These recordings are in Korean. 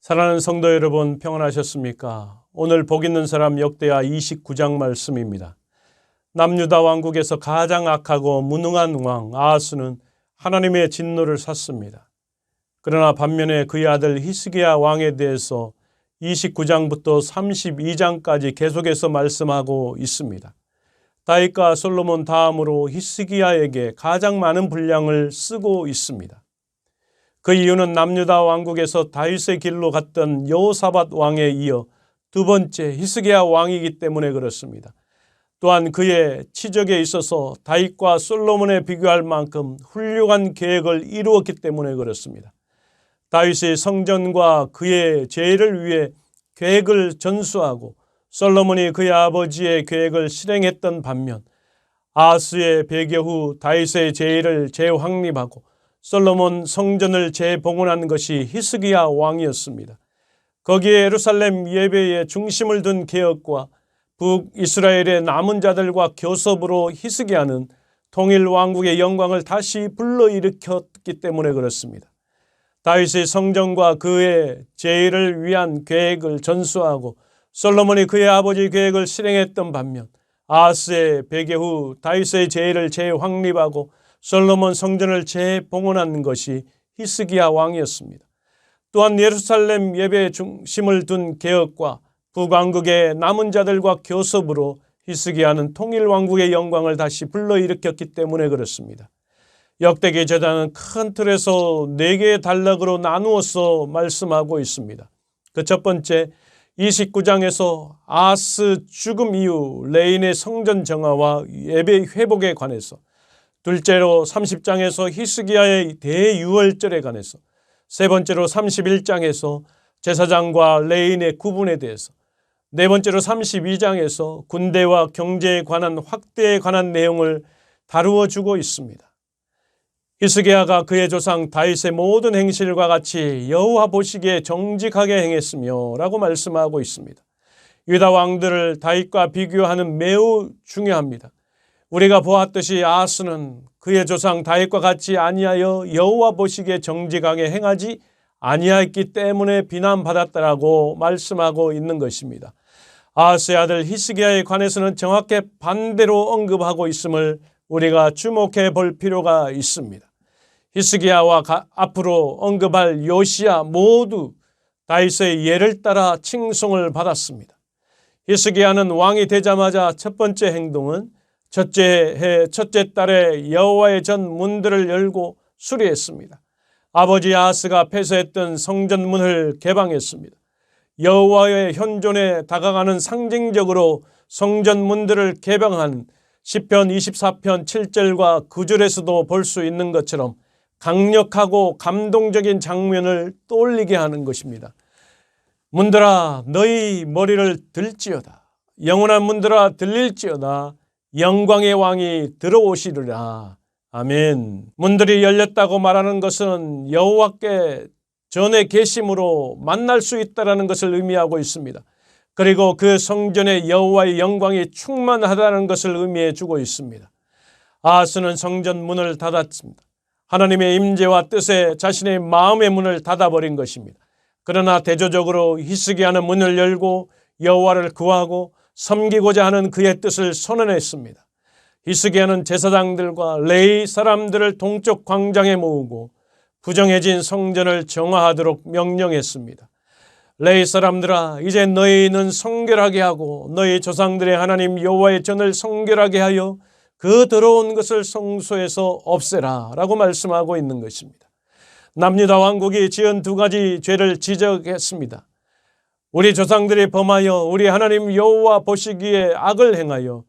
사랑하는 성도 여러분, 평안하셨습니까? 오늘 복 있는 사람 역대하 29장 말씀입니다. 남유다 왕국에서 가장 악하고 무능한 왕 아하스는 하나님의 진노를 샀습니다. 그러나 반면에 그의 아들 히스기야 왕에 대해서 29장부터 32장까지 계속해서 말씀하고 있습니다. 다윗과 솔로몬 다음으로 히스기야에게 가장 많은 분량을 쓰고 있습니다. 그 이유는 남유다 왕국에서 다윗의 길로 갔던 여호사밧 왕에 이어 두 번째 히스기야 왕이기 때문에 그렇습니다. 또한 그의 치적에 있어서 다윗과 솔로몬에 비교할 만큼 훌륭한 계획을 이루었기 때문에 그렇습니다. 다윗의 성전과 그의 제의를 위해 계획을 전수하고 솔로몬이 그의 아버지의 계획을 실행했던 반면 아하스의 배교 후 다윗의 제의를 재확립하고 솔로몬 성전을 재봉헌한 것이 히스기야 왕이었습니다. 거기에 예루살렘 예배에 중심을 둔 개혁과 북이스라엘의 남은 자들과 교섭으로 히스기야는 통일 왕국의 영광을 다시 불러일으켰기 때문에 그렇습니다. 다윗의 성전과 그의 제의를 위한 계획을 전수하고 솔로몬이 그의 아버지 계획을 실행했던 반면 아하스의 배교 후 다윗의 제의를 재확립하고 솔로몬 성전을 재봉헌한 것이 히스기야 왕이었습니다. 또한 예루살렘 예배의 중심을 둔 개혁과 북왕국의 남은 자들과 교섭으로 히스기야는 통일 왕국의 영광을 다시 불러일으켰기 때문에 그렇습니다. 역대기 제단은 큰 틀에서 4개의 단락으로 나누어서 말씀하고 있습니다. 그 첫 번째 29장에서 아하스 죽음 이후 레인의 성전 정화와 예배 회복에 관해서, 둘째로 30장에서 히스기야의 대유월절에 관해서, 세 번째로 31장에서 제사장과 레인의 구분에 대해서, 네 번째로 32장에서 군대와 경제에 관한 확대에 관한 내용을 다루어 주고 있습니다. 히스기야가 그의 조상 다윗의 모든 행실과 같이 여호와 보시기에 정직하게 행했으며 라고 말씀하고 있습니다. 유다 왕들을 다윗과 비교하는 매우 중요합니다. 우리가 보았듯이 아하스는 그의 조상 다윗과 같이 아니하여 여호와 보시기에 정직하게 행하지 아니하였기 때문에 비난받았다라고 말씀하고 있는 것입니다. 아하스의 아들 히스기야에 관해서는 정확히 반대로 언급하고 있음을 우리가 주목해 볼 필요가 있습니다. 히스기야와 앞으로 언급할 요시야 모두 다윗의 예를 따라 칭송을 받았습니다. 히스기야는 왕이 되자마자 첫 번째 행동은 첫째 해 첫째 달에 여호와의 전 문들을 열고 수리했습니다. 아버지 아하스가 폐쇄했던 성전 문을 개방했습니다. 여호와의 현존에 다가가는 상징적으로 성전 문들을 개방한 시편 24편 7절과 9절에서도 볼 수 있는 것처럼 강력하고 감동적인 장면을 떠올리게 하는 것입니다. 문들아 너희 머리를 들지어다. 영원한 문들아 들릴지어다. 영광의 왕이 들어오시리라. 아멘. 문들이 열렸다고 말하는 것은 여호와께 전에 계심으로 만날 수 있다는 것을 의미하고 있습니다. 그리고 그 성전에 여호와의 영광이 충만하다는 것을 의미해 주고 있습니다. 아하스는 성전 문을 닫았습니다. 하나님의 임재와 뜻에 자신의 마음의 문을 닫아버린 것입니다. 그러나 대조적으로 히스기야는 문을 열고 여호와를 구하고 섬기고자 하는 그의 뜻을 선언했습니다. 히스기야는 제사장들과 레위 사람들을 동쪽 광장에 모으고 부정해진 성전을 정화하도록 명령했습니다. 레위 사람들아, 이제 너희는 성결하게 하고 너희 조상들의 하나님 여호와의 전을 성결하게 하여 그 더러운 것을 성소에서 없애라 라고 말씀하고 있는 것입니다. 남유다 왕국이 지은 2가지 죄를 지적했습니다. 우리 조상들이 범하여 우리 하나님 여호와 보시기에 악을 행하여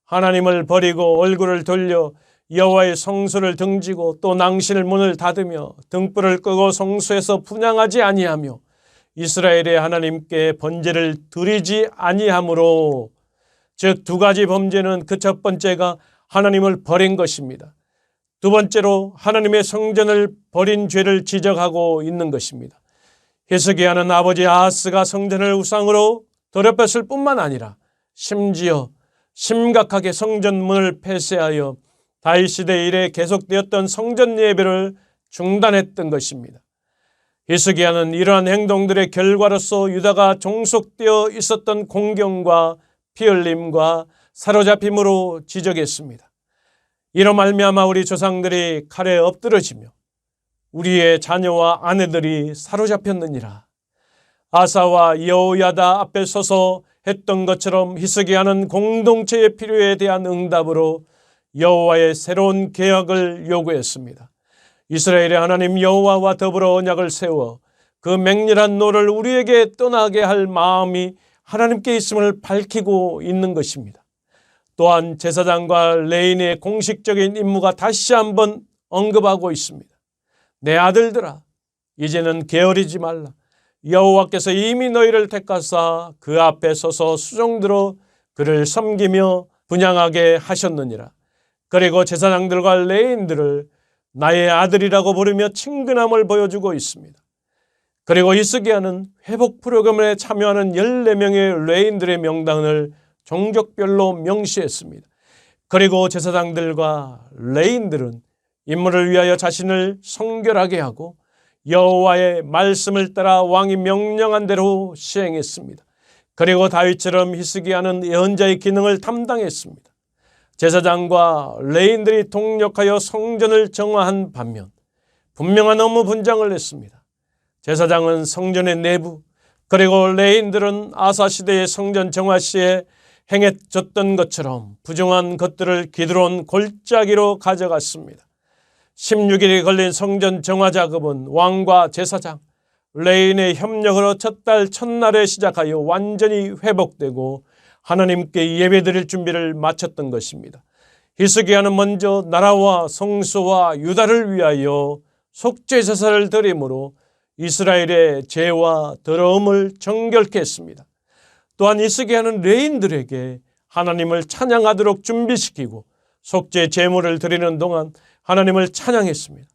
하나님을 버리고 얼굴을 돌려 여호와의 성소를 등지고 또 낭실 문을 닫으며 등불을 끄고 성소에서 분향하지 아니하며 이스라엘의 하나님께 번제를 드리지 아니하므로, 즉 2가지 범죄는 그 첫 번째가 하나님을 버린 것입니다. 두 번째로 하나님의 성전을 버린 죄를 지적하고 있는 것입니다. 히스기야는 아버지 아하스가 성전을 우상으로 더럽혔을 뿐만 아니라 심지어 심각하게 성전 문을 폐쇄하여 다윗 시대 이래 계속되었던 성전 예배를 중단했던 것입니다. 히스기야는 이러한 행동들의 결과로서 유다가 종속되어 있었던 공경과 피흘림과 사로잡힘으로 지적했습니다. 이로 말미암아 우리 조상들이 칼에 엎드러지며 우리의 자녀와 아내들이 사로잡혔느니라. 아사와 여호야다 앞에 서서 했던 것처럼 히스기야는 공동체의 필요에 대한 응답으로 여호와의 새로운 계약을 요구했습니다. 이스라엘의 하나님 여호와와 더불어 언약을 세워 그 맹렬한 노를 우리에게 떠나게 할 마음이 하나님께 있음을 밝히고 있는 것입니다. 또한 제사장과 레위인의 공식적인 임무가 다시 한번 언급하고 있습니다. 내 아들들아, 이제는 게으르지 말라. 여호와께서 이미 너희를 택하사 그 앞에 서서 수종들어 그를 섬기며 분향하게 하셨느니라. 그리고 제사장들과 레위인들을 나의 아들이라고 부르며 친근함을 보여주고 있습니다. 그리고 히스기야는 회복 프로그램에 참여하는 14명의 레위인들의 명단을 종족별로 명시했습니다. 그리고 제사장들과 레위인들은 임무를 위하여 자신을 성결하게 하고 여호와의 말씀을 따라 왕이 명령한 대로 시행했습니다. 그리고 다윗처럼 히스기야는 예언자의 기능을 담당했습니다. 제사장과 레위인들이 동력하여 성전을 정화한 반면 분명한 업무 분장을 했습니다. 제사장은 성전의 내부, 그리고 레위인들은 아사 시대의 성전 정화 시에 행해졌던 것처럼 부정한 것들을 기드론 골짜기로 가져갔습니다. 16일이 걸린 성전 정화 작업은 왕과 제사장, 레위인의 협력으로 첫 달 첫날에 시작하여 완전히 회복되고 하나님께 예배드릴 준비를 마쳤던 것입니다. 히스기야는 먼저 나라와 성소와 유다를 위하여 속죄 제사를 드림으로 이스라엘의 죄와 더러움을 정결케 했습니다. 또한 히스기야는 레위인들에게 하나님을 찬양하도록 준비시키고 속죄 제물을 드리는 동안 하나님을 찬양했습니다.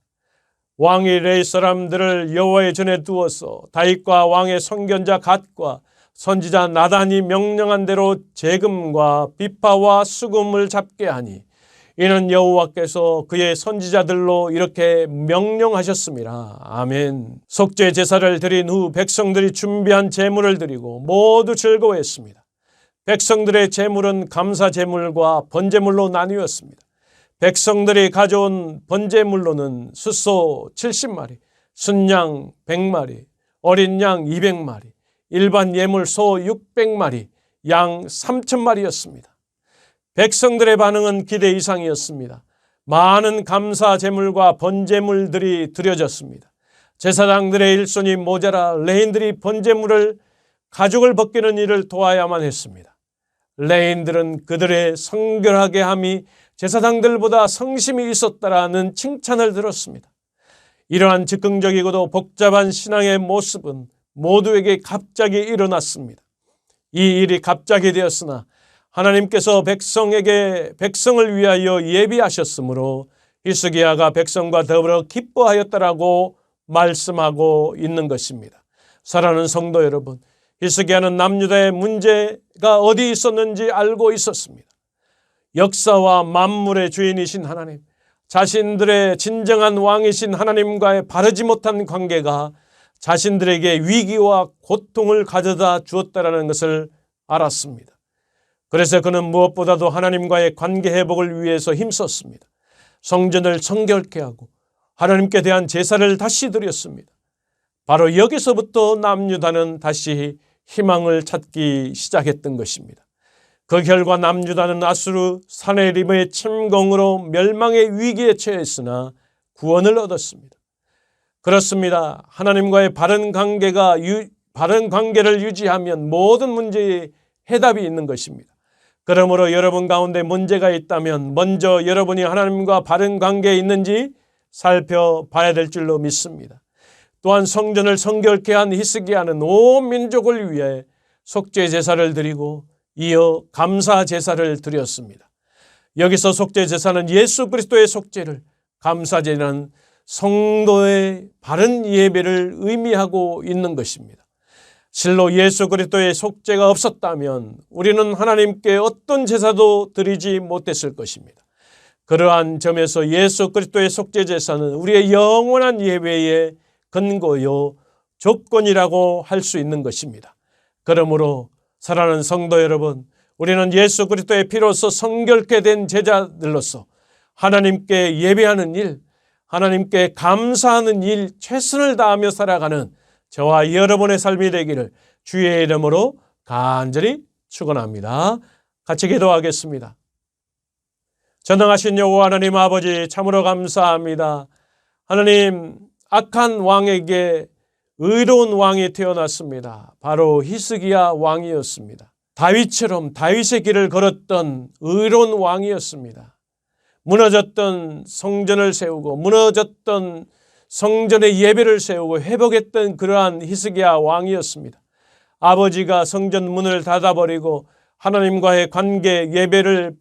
왕이 레위 사람들을 여호와의 전에 두어서 다윗과 왕의 선견자 갓과 선지자 나단이 명령한 대로 재금과 비파와 수금을 잡게 하니 이는 여호와께서 그의 선지자들로 이렇게 명령하셨습니다. 아멘. 속죄 제사를 드린 후 백성들이 준비한 제물을 드리고 모두 즐거워했습니다. 백성들의 제물은 감사 제물과 번제물로 나뉘었습니다. 백성들이 가져온 번제물로는 숫소 70마리, 순양 100마리, 어린 양 200마리, 일반 예물 소 600마리, 양 3,000마리였습니다. 백성들의 반응은 기대 이상이었습니다. 많은 감사 제물과 번제물들이 드려졌습니다. 제사장들의 일손이 모자라 레위인들이 번제물을 가죽을 벗기는 일을 도와야만 했습니다. 레위인들은 그들의 성결하게 함이 제사장들보다 성심이 있었다라는 칭찬을 들었습니다. 이러한 즉흥적이고도 복잡한 신앙의 모습은 모두에게 갑자기 일어났습니다. 이 일이 갑자기 되었으나 하나님께서 백성을 위하여 예비하셨으므로 히스기야가 백성과 더불어 기뻐하였다라고 말씀하고 있는 것입니다. 사랑하는 성도 여러분, 히스기야는 남유다의 문제가 어디 있었는지 알고 있었습니다. 역사와 만물의 주인이신 하나님, 자신들의 진정한 왕이신 하나님과의 바르지 못한 관계가 자신들에게 위기와 고통을 가져다 주었다라는 것을 알았습니다. 그래서 그는 무엇보다도 하나님과의 관계 회복을 위해서 힘썼습니다. 성전을 성결케 하고 하나님께 대한 제사를 다시 드렸습니다. 바로 여기서부터 남유다는 다시 희망을 찾기 시작했던 것입니다. 그 결과 남유다는 아수르 사네립의 침공으로 멸망의 위기에 처했으나 구원을 얻었습니다. 그렇습니다. 하나님과의 바른 관계를 유지하면 모든 문제에 해답이 있는 것입니다. 그러므로 여러분 가운데 문제가 있다면 먼저 여러분이 하나님과 바른 관계에 있는지 살펴봐야 될 줄로 믿습니다. 또한 성전을 성결케 한 히스기야는 온 민족을 위해 속죄 제사를 드리고 이어 감사 제사를 드렸습니다. 여기서 속죄 제사는 예수 그리스도의 속죄를, 감사 제사는 성도의 바른 예배를 의미하고 있는 것입니다. 실로 예수 그리스도의 속죄가 없었다면 우리는 하나님께 어떤 제사도 드리지 못했을 것입니다. 그러한 점에서 예수 그리스도의 속죄 제사는 우리의 영원한 예배의 근거요 조건이라고 할 수 있는 것입니다. 그러므로 사랑하는 성도 여러분, 우리는 예수 그리스도의 피로써 성결케 된 제자들로서 하나님께 예배하는 일, 하나님께 감사하는 일, 최선을 다하며 살아가는 저와 여러분의 삶이 되기를 주의 이름으로 간절히 축원합니다. 같이 기도하겠습니다. 전능하신 여호와 하나님 아버지, 참으로 감사합니다. 하나님, 악한 왕에게 의로운 왕이 태어났습니다. 바로 히스기야 왕이었습니다. 다윗처럼 다윗의 길을 걸었던 의로운 왕이었습니다. 무너졌던 성전을 세우고 무너졌던 성전의 예배를 세우고 회복했던 그러한 히스기야 왕이었습니다. 아버지가 성전 문을 닫아버리고 하나님과의 관계 예배를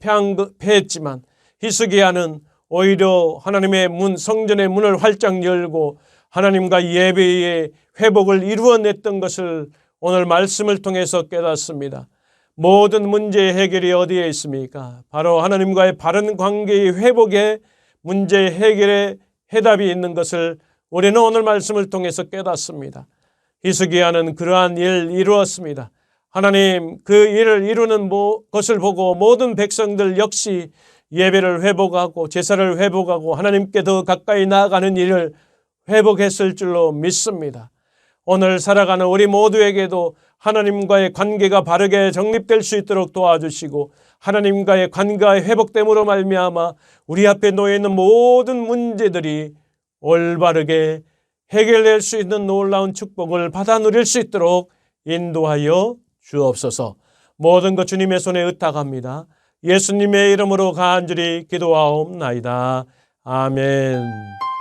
폐했지만 히스기야는 오히려 하나님의 문, 성전의 문을 활짝 열고 하나님과 예배의 회복을 이루어냈던 것을 오늘 말씀을 통해서 깨닫습니다. 모든 문제의 해결이 어디에 있습니까? 바로 하나님과의 바른 관계의 회복에 문제 해결의 해답이 있는 것을 우리는 오늘 말씀을 통해서 깨닫습니다. 히스기야는 그러한 일을 이루었습니다. 하나님, 그 일을 이루는 것을 보고 모든 백성들 역시 예배를 회복하고 제사를 회복하고 하나님께 더 가까이 나아가는 일을 회복했을 줄로 믿습니다. 오늘 살아가는 우리 모두에게도 하나님과의 관계가 바르게 정립될 수 있도록 도와주시고 하나님과의 관계가 회복됨으로 말미암아 우리 앞에 놓여 있는 모든 문제들이 올바르게 해결될 수 있는 놀라운 축복을 받아 누릴 수 있도록 인도하여 주옵소서. 모든 것 주님의 손에 의탁합니다. 예수님의 이름으로 간절히 기도하옵나이다. 아멘.